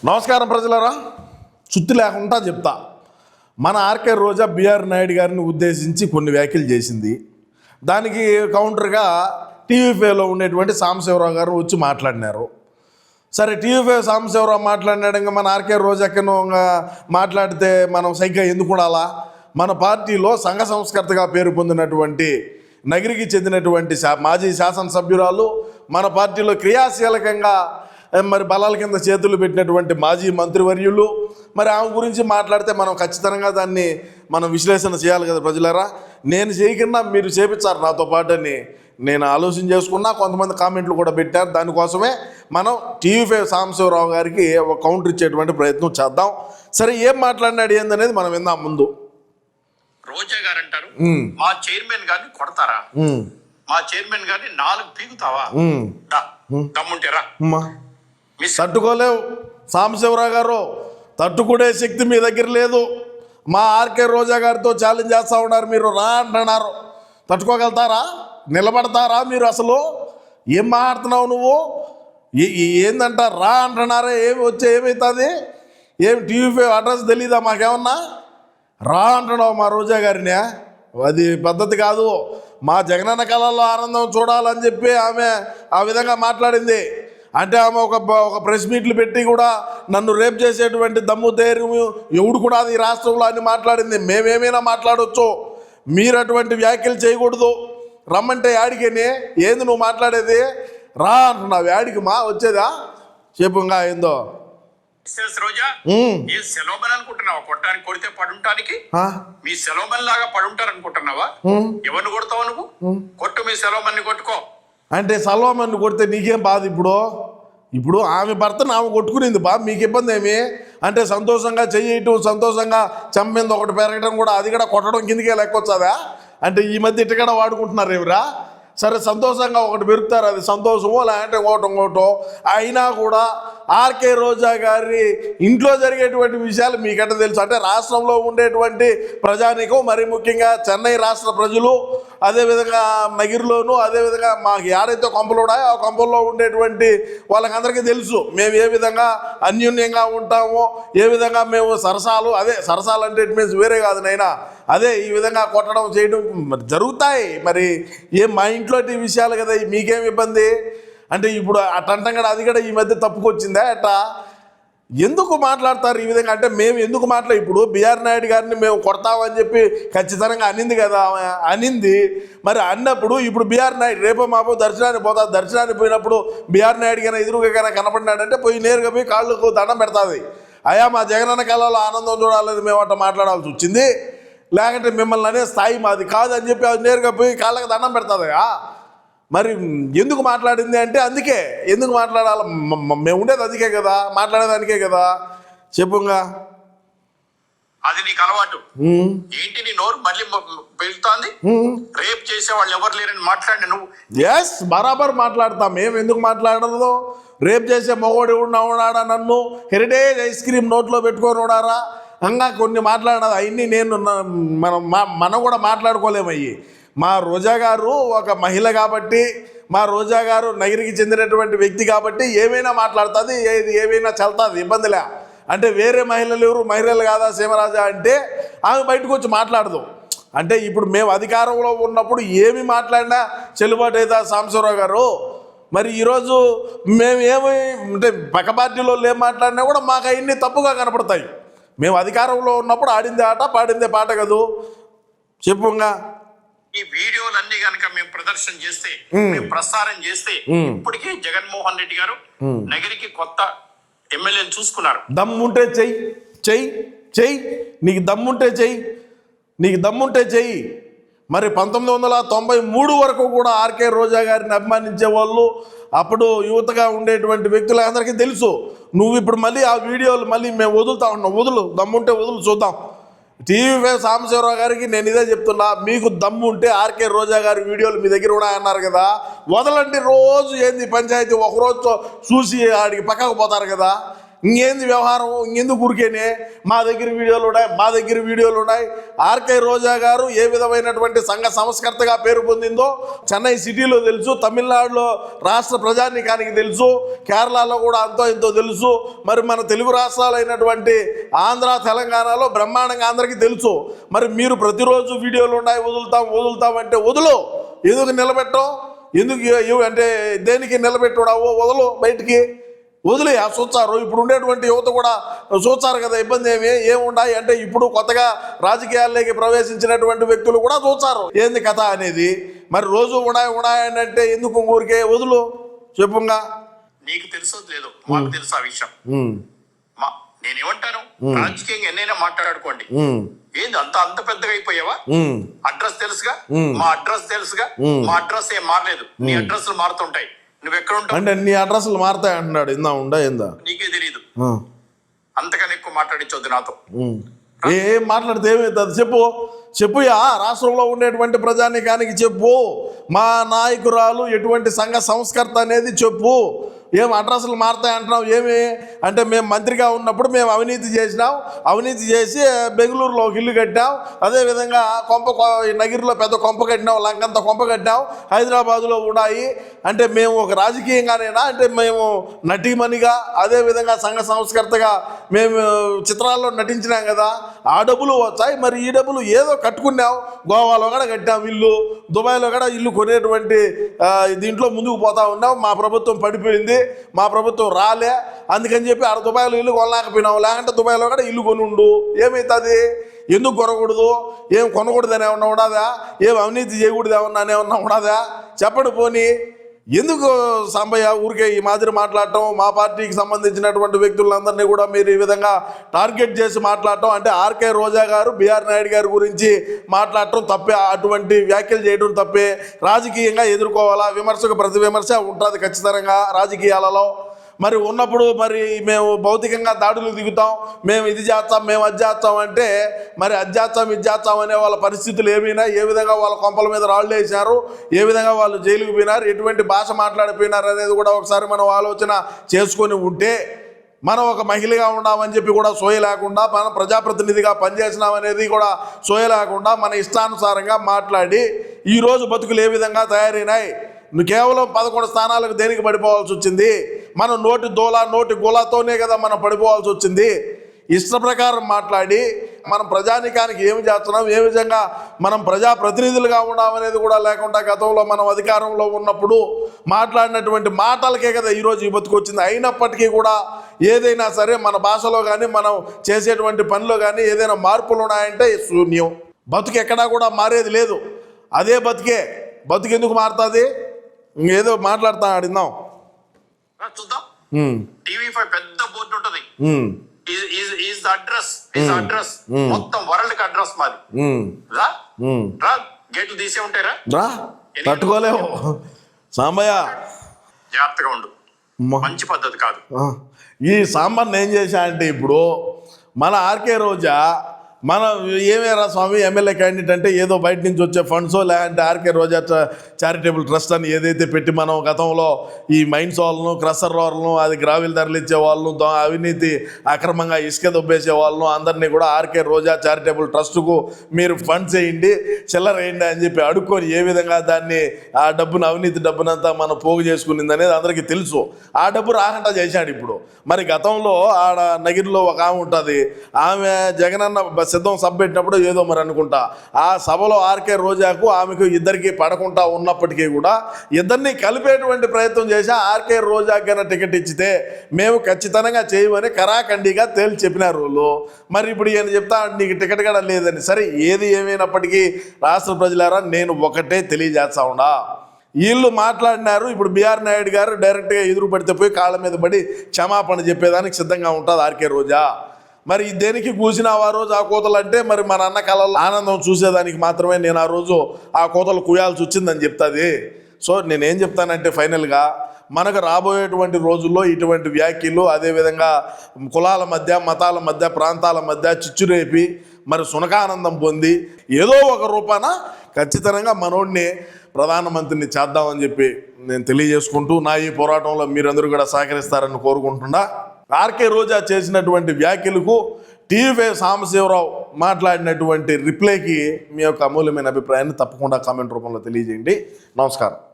నమస్కారం ప్రజలారా, చుత్తు లేకుండా చెప్తా. మన ఆర్కే రోజా బిఆర్ నాయుడు గారిని ఉద్దేశించి కొన్ని వ్యాఖ్యలు చేసింది. దానికి కౌంటర్గా టీవీ5లో ఉండేటువంటి సాంబశివరావు గారు వచ్చి మాట్లాడినారు. సరే, టీవీ5 సాంబశివరావు మాట్లాడినాడు, ఇంకా మన ఆర్కే రోజాకేనో మాట్లాడితే మనం సైగ్గా ఎందుకు ఉండాలా? మన పార్టీలో సంఘ సంస్కర్తగా పేరు పొందినటువంటి నగిరికి చెందినటువంటి మాజీ శాసనసభ్యురాలు, మన పార్టీలో క్రియాశీలకంగా మరి బలాల కింద చేతులు పెట్టినటువంటి మాజీ మంత్రివర్యులు, మరి ఆమె గురించి మాట్లాడితే మనం ఖచ్చితంగా దాన్ని మనం విశ్లేషణ చేయాలి కదా ప్రజలారా. నేను చేయకుండా మీరు చేపించారు నాతో పాటు అని నేను ఆలోచన చేసుకున్నా. కొంతమంది కామెంట్లు కూడా పెట్టారు. దానికోసమే మనం టీవీ5 సాంబశివరావు గారికి ఒక కౌంటర్ ఇచ్చేటువంటి ప్రయత్నం చేద్దాం. సరే, ఏం మాట్లాడినాడు ఏందనేది మనం విందాం. ముందు రోజా గారు అంటారు, మా చైర్మన్ గారిని కొడతారా? మా చైర్మన్ గారిని 4 పీకుతావా? దమ్ముంటే రా. తట్టుకోలేవు సాంబశివరావు గారు, తట్టుకునే శక్తి మీ దగ్గర లేదు. మా ఆర్కే రోజా గారితో ఛాలెంజ్ చేస్తూ ఉన్నారు, మీరు రా అంటున్నారు. తట్టుకోగలుగుతారా? నిలబడతారా మీరు? అసలు ఏం మాట్లాడుతున్నావు నువ్వు? ఏందంట రా అంటున్నారా? ఏమవుతుంది? ఏమి టీవీ5 అడ్రస్ తెలీదా మాకేమన్నా? రా అంటున్నావు మా రోజా గారిని? అది పద్ధతి కాదు. మా జగనన్న కళల్లో ఆనందం చూడాలని చెప్పి ఆమె ఆ విధంగా మాట్లాడింది. అంటే ఆమె ఒక ప్రెస్ మీట్లు పెట్టి కూడా నన్ను రేప్ చేసేటువంటి దమ్ము ధైర్యం ఎవడు కూడా అది రాష్ట్రంలో అని మాట్లాడింది. మేమేమైనా మాట్లాడవచ్చు, మీరు అటువంటి వ్యాఖ్యలు చేయకూడదు. రమ్మంటే యాడికేనే? ఏంది నువ్వు మాట్లాడేది? రా అంటున్నావు. యాడికి మా వచ్చేదా? చెప్పుగా ఏందో. రోజా, ఈ సెలవుబన్ అనుకుంటున్నావా? కొట్టడానికి కొడితే పడుంటానికి మీ సెలవుబన్ లాగా పడుంటారు అనుకుంటున్నావా? ఎవరిని కొడతావు నువ్వు? కొట్టు, మీ సెలవుబన్ని కొట్టుకో. అంటే సల్వామన్ను కొడితే నీకేం బాధ? ఇప్పుడు ఆమె భర్తను ఆమె కొట్టుకునింది బా, మీకు ఇబ్బంది ఏమి? అంటే సంతోషంగా చెయ్యటం, సంతోషంగా చంపింది ఒకటి పెరగడం కూడా, అది కూడా కొట్టడం కిందకే లెక్కొచ్చదా? అంటే ఈ మధ్య ఇటు కూడా వాడుకుంటున్నారు ఏమిరా? సరే, సంతోషంగా ఒకటి పెరుగుతారు, అది సంతోషమో లేదంటే ఇంకోటో. అయినా కూడా ఆర్కే రోజా గారి ఇంట్లో జరిగేటువంటి విషయాలు మీకంటే తెలుసు. అంటే రాష్ట్రంలో ఉండేటువంటి ప్రజానికం, మరి ముఖ్యంగా చెన్నై రాష్ట్ర ప్రజలు, అదేవిధంగా నగిరిలోను, అదేవిధంగా మాకు ఏడైతే కొంపలు ఉన్నాయో ఆ కొంపల్లో ఉండేటువంటి వాళ్ళకందరికీ తెలుసు మేము ఏ విధంగా అన్యోన్యంగా ఉంటామో, ఏ విధంగా మేము సరసాలు, అదే సరసాలు అంటే ఇట్ మీన్స్ వేరే కాదు నైనా, అదే ఈ విధంగా కొట్టడం చేయడం జరుగుతాయి. మరి మా ఇంట్లో విషయాలు కదా, మీకేం ఇబ్బంది? అంటే ఇప్పుడు అటంటం కూడా అది కూడా ఈ మధ్య తప్పుకొచ్చిందా అట్లా? ఎందుకు మాట్లాడతారు ఈ విధంగా? అంటే మేము ఎందుకు ఇప్పుడు బిఆర్ నాయుడు గారిని మేము కొడతామని చెప్పి ఖచ్చితంగా అనింది కదా, అనింది. మరి అన్నప్పుడు ఇప్పుడు బిఆర్ నాయుడు రేపో మాపో దర్శనానికి పోతా, దర్శనానికి పోయినప్పుడు బిఆర్ నాయుడు కన్నా ఎదురుగా కనపడినాడంటే పోయి నేరుగా పోయి కాళ్ళకు దండం పెడతాది. అయ్యా, మా జగనన్న కళలో ఆనందం చూడాలని మేము అట్లా మాట్లాడాల్సి వచ్చింది, లేకంటే మిమ్మల్ని అనే స్థాయి మాది కాదని చెప్పి అది నేరుగా పోయి కాళ్ళకి దండం పెడతాదయా. మరి ఎందుకు మాట్లాడింది అంటే అందుకే. ఎందుకు మాట్లాడాలి? మేము ఉండేది అందుకే కదా, మాట్లాడేదానికే కదా. చెప్పుగా. అది నీకు అలవాటు ఏంటి? నీ నోరు మళ్ళీ వెళ్తోంది. రేప్ చేసే వాళ్ళు ఎవరు లేరని మాట్లాడి నువ్వు. ఎస్, బరాబర్ మాట్లాడతాం. మేము ఎందుకు మాట్లాడదు? రేప్ చేసే మగోడు ఎవడు ఉన్నాడా? నన్ను హెరిటేజ్ ఐస్ క్రీమ్ నోట్లో పెట్టుకొని ఉన్నారా? ఇంకా కొన్ని మాట్లాడదు. అవన్నీ నేను మనం కూడా మాట్లాడుకోలేమయ్యి. మా రోజా గారు ఒక మహిళ కాబట్టి, మా రోజా గారు నగిరికి చెందినటువంటి వ్యక్తి కాబట్టి ఏమైనా మాట్లాడుతుంది, ఏమైనా చల్తుంది, ఇబ్బందిలే. అంటే వేరే మహిళలు ఎవరు మహిళలు కాదా సీమరాజా అంటే ఆమె బయటకు వచ్చి మాట్లాడదు. అంటే ఇప్పుడు మేము అధికారంలో ఉన్నప్పుడు ఏమి మాట్లాడినా చెల్లుబాటు అవుతా సాంబశివరావు గారు. మరి ఈరోజు మేము అంటే పక్క పార్టీలో ఏం మాట్లాడినా కూడా మాకు అవన్నీ తప్పుగా కనపడతాయి. మేము అధికారంలో ఉన్నప్పుడు ఆడిందే ఆట, పాడిందే పాట కదూ. చెప్పుగా. ఈ వీడియోలన్నీ కనుక మేము ప్రదర్శన చేస్తే, మేము ప్రసారం చేస్తే, ఇప్పటికీ జగన్మోహన్ రెడ్డి గారు నగిరికి కొత్త ఎమ్మెల్యేలు చూసుకున్నారు. దమ్ముంటే చెయ్యి, నీకు దమ్ముంటే చెయ్యి. మరి 1993 వరకు కూడా ఆర్కే రోజా గారిని అభిమానించే వాళ్ళు, అప్పుడు యువతగా ఉండేటువంటి వ్యక్తులందరికీ తెలుసు. నువ్వు ఇప్పుడు మళ్ళీ ఆ వీడియోలు మళ్ళీ మేము వదులుతా ఉన్నాం. దమ్ముంటే వదులు చూద్దాం. టీవీ5 సాంబశివరావు గారికి నేను ఇదే చెప్తున్నా, మీకు దమ్ము ఉంటే ఆర్కే రోజా గారి వీడియోలు మీ దగ్గర ఉన్నాయన్నారు కదా, వదలండి. రోజు ఏంది పంచాయతీ? ఒకరోజు చూసి ఆడికి పక్కకు పోతారు కదా. ఇంకేంది వ్యవహారం, ఇంకెందుకు ఊరికేనే మా దగ్గర వీడియోలు ఉన్నాయి. ఆర్కే రోజా గారు ఏ విధమైనటువంటి సంఘ సంస్కర్తగా పేరు పొందిందో చెన్నై సిటీలో తెలుసు, తమిళనాడులో రాష్ట్ర ప్రజానీకానికి తెలుసు, కేరళలో కూడా అంతో ఇంతో తెలుసు, మరి మన తెలుగు రాష్ట్రాలైనటువంటి ఆంధ్ర తెలంగాణలో బ్రహ్మాండంగా అందరికీ తెలుసు. మరి మీరు ప్రతిరోజు వీడియోలు ఉన్నాయి వదులుతాం అంటే వదులు, ఎందుకు నిలబెట్టవు, ఎందుకు అంటే దేనికి నిలబెట్టుడావో వదలు, బయటికి వదిలే ఆ చూస్తారు. ఇప్పుడు ఉండేటువంటి యువత కూడా చూస్తారు కదా, ఇబ్బంది ఏముండాయి అంటే ఇప్పుడు కొత్తగా రాజకీయాల్లోకి ప్రవేశించినటువంటి వ్యక్తులు కూడా చూస్తారు ఏంది కథ అనేది. మరి రోజు ఉన్నాయని అంటే ఎందుకు ఊరికే వదులు, చెప్పుగా. నీకు తెలుసో లేదు, మాకు తెలుసు ఆ విషయం. నేనేమంటాను, రాజకీయంగా ఎన్నైనా మాట్లాడుకోండి. ఏంది అంత పెద్దగా అయిపోయావా? అడ్రస్ తెలుసుగా, మా అడ్రస్ తెలుసుగా, మా అడ్రస్ ఏం మారలేదు. నీ అడ్రస్లు మారుతుంటాయి, నువ్వు ఎక్కడ ఉంటావు అంటే నీ అడ్రస్లు మారుతాయి అంటున్నాడు. ఏందా నీకే తెలియదు, అంతకన్నా ఎక్కువ మాట్లాడించొద్దు నాతో. ఏం మాట్లాడితే ఏమవుతుంది చెప్పు రాష్ట్రంలో ఉండేటువంటి ప్రజానీకానికి చెప్పు, మా నాయకురాలు ఎటువంటి సంఘ సంస్కర్త అనేది చెప్పు. ఏం అడ్రస్లు మారుతాయి అంటున్నావు ఏమి అంటే, మేము మంత్రిగా ఉన్నప్పుడు మేము అవినీతి చేసి బెంగళూరులో ఒక ఇల్లు కట్టాం, అదేవిధంగా నగిరిలో పెద్ద కొంప కట్టినాం, లంకంత కొంప కట్టినాం, హైదరాబాదులో ఉన్నాయి అంటే మేము ఒక రాజకీయంగానేనా అంటే మేము నటీమణిగా అదేవిధంగా సంఘ సంస్కర్తగా మేము చిత్రాల్లో నటించినాం కదా, ఆ డబ్బులు వచ్చాయి. మరి ఈ డబ్బులు ఏదో కట్టుకున్నాం, గోవాలో కూడా కట్టాం ఇల్లు, దుబాయ్లో కూడా ఇల్లు కొనేటువంటి దీంట్లో ముందుకు పోతా ఉన్నాం. మా ప్రభుత్వం పడిపోయింది, మా ప్రభుత్వం రాలే, అందుకని చెప్పి ఆడ దుబాయ్లో ఇల్లు కొనలేకపోయినావు, లేకంటే దుబాయ్లో కూడా ఇల్లు కొనుండు. ఏమవుతుంది, ఎందుకు కొనకూడదు, ఏం కొనకూడదని ఏమన్నా ఉండదా, ఏం అవినీతి చేయకూడదు ఏమన్నా ఉండదా, చెప్పండి పోనీ. ఎందుకు సాంబయ్య ఊరికే ఈ మాదిరి మాట్లాడటం, మా పార్టీకి సంబంధించినటువంటి వ్యక్తులందరినీ కూడా మీరు ఈ విధంగా టార్గెట్ చేసి మాట్లాడటం అంటే, ఆర్కే రోజా గారు బిఆర్ నాయుడు గారి గురించి మాట్లాడటం తప్పే, అటువంటి వ్యాఖ్యలు చేయడం తప్పే. రాజకీయంగా ఎదుర్కోవాలా, విమర్శకు ప్రతి విమర్శ ఉంటుంది ఖచ్చితంగా రాజకీయాలలో. మరి ఉన్నప్పుడు మరి మేము భౌతికంగా దాడులు దిగుతాం, మేము ఇది చేస్తాం, మేము అది చేస్తాం అంటే మరి అది చేస్తాం అనే వాళ్ళ పరిస్థితులు ఏమైనా, ఏ విధంగా వాళ్ళ కొంపల మీద రాళ్ళు వేశారు, ఏ విధంగా వాళ్ళు జైలుకు పోయినారు, ఎటువంటి భాష మాట్లాడిపోయినారు అనేది కూడా ఒకసారి మనం ఆలోచన చేసుకొని ఉంటే, మనం ఒక మహిళగా ఉన్నామని చెప్పి కూడా సోయ లేకుండా, మనం ప్రజాప్రతినిధిగా పనిచేసినామనేది కూడా సోయ లేకుండా మన ఇష్టానుసారంగా మాట్లాడి ఈరోజు బతుకులు ఏ విధంగా తయారైనాయి. నువ్వు కేవలం 11 స్థానాలకు దేనికి పడిపోవాల్సి వచ్చింది? మనం నోటి గోలాతోనే కదా మనం పడిపోవాల్సి వచ్చింది. ఇష్ట ప్రకారం మాట్లాడి మనం ప్రజానీకానికి ఏమి చేస్తున్నాం, ఏ విధంగా మనం ప్రజాప్రతినిధులుగా ఉన్నామనేది కూడా లేకుండా గతంలో మనం అధికారంలో ఉన్నప్పుడు మాట్లాడినటువంటి మాటలకే కదా ఈరోజు ఈ బతుకు వచ్చింది. అయినప్పటికీ కూడా ఏదైనా సరే మన భాషలో కానీ మనం చేసేటువంటి పనిలో కానీ ఏదైనా మార్పులు ఉన్నాయంటే శూన్యం. బతుకు ఎక్కడా కూడా మారేది లేదు, అదే బతుకు ఎందుకు మారుతుంది? ఇంకేదో మాట్లాడుతా అడిగినాం చూద్దాం. TV5 పెద్ద బోర్డు ఉంటుంది, అడ్రస్ మొత్తం వరల్డ్ కి అడ్రస్ మాది. రా గేట్లు తీసే ఉంటారా, తట్టుకోలేవు సాంబయ్య, జాగ్రత్తగా ఉండు, మంచి పద్ధతి కాదు. ఈ సాంబార్ని ఏం చేశా అంటే, ఇప్పుడు మన ఆర్కే రోజా మనం ఏమేరా స్వామి ఎమ్మెల్యే క్యాండిడేట్ అంటే ఏదో బయట నుంచి వచ్చే ఫండ్సో లేదంటే ఆర్కే రోజా చారిటబుల్ ట్రస్ట్ అని ఏదైతే పెట్టి మనం గతంలో ఈ మైన్స్ వాళ్ళను, క్రషర్ వాళ్ళను, అది గ్రావిల్ ధరలు ఇచ్చే వాళ్ళను, అవినీతి అక్రమంగా ఇసుక దొబ్బేసే వాళ్ళను అందరినీ కూడా ఆర్కే రోజా చారిటబుల్ ట్రస్టుకు మీరు ఫండ్స్ వేయండి, చిల్లర వేయండి అని చెప్పి అడుక్కొని ఏ విధంగా దాన్ని ఆ డబ్బును, అవినీతి డబ్బునంతా మనం పోగు చేసుకునింది అనేది అందరికీ తెలుసు. ఆ డబ్బు రాకుండా చేశాడు ఇప్పుడు. మరి గతంలో ఆడ నగిరిలో ఒక ఆమె ఉంటుంది, ఆమె జగనన్న సిద్ధం సభ పెట్టినప్పుడు ఏదో మరి అనుకుంటా ఆ సభలో ఆర్కే రోజాకు ఆమెకు ఇద్దరికి పడకుండా ఉన్నప్పటికీ కూడా ఇద్దరిని కలిపేటువంటి ప్రయత్నం చేసి ఆర్కే రోజాకైనా టికెట్ ఇచ్చితే మేము ఖచ్చితంగా చేయమని కరాఖండిగా తేల్చి చెప్పినారు వాళ్ళు. మరి ఇప్పుడు ఈయన చెప్తా నీకు టికెట్ కూడా లేదని. సరే ఏది ఏమైనప్పటికీ రాష్ట్ర ప్రజలారా నేను ఒకటే తెలియజేస్తా ఉండా, వీళ్ళు మాట్లాడినారు. ఇప్పుడు బిఆర్ నాయుడు గారు డైరెక్ట్గా ఎదురు పడితే పోయి కాళ్ళ మీద పడి క్షమాపణ చెప్పేదానికి సిద్ధంగా ఉంటుంది ఆర్కే రోజా. మరి దేనికి కూసినావు ఆ రోజు ఆ కోతలు అంటే, మరి మన అన్న కళల్లో ఆనందం చూసేదానికి మాత్రమే నేను ఆ రోజు ఆ కోతలు కూయాల్సి వచ్చిందని చెప్తుంది. సో నేనేం చెప్తానంటే ఫైనల్గా మనకు రాబోయేటువంటి రోజుల్లో ఇటువంటి వ్యాఖ్యలు, అదేవిధంగా కులాల మధ్య, మతాల మధ్య, ప్రాంతాల మధ్య చిచ్చురేపి మరి సునకానందం పొంది ఏదో ఒక రూపాన ఖచ్చితంగా మనోడిని ప్రధానమంత్రిని చేద్దామని చెప్పి నేను తెలియజేసుకుంటూ, నా ఈ పోరాటంలో మీరందరూ కూడా సహకరిస్తారని కోరుకుంటున్నా. ఆర్కే రోజా చేసినటువంటి వ్యాఖ్యలకు టీవీ సాంబశివరావు మాట్లాడినటువంటి రిప్లైకి మీ యొక్క అమూల్యమైన అభిప్రాయాన్ని తప్పకుండా కామెంట్ రూపంలో తెలియజేయండి. నమస్కారం.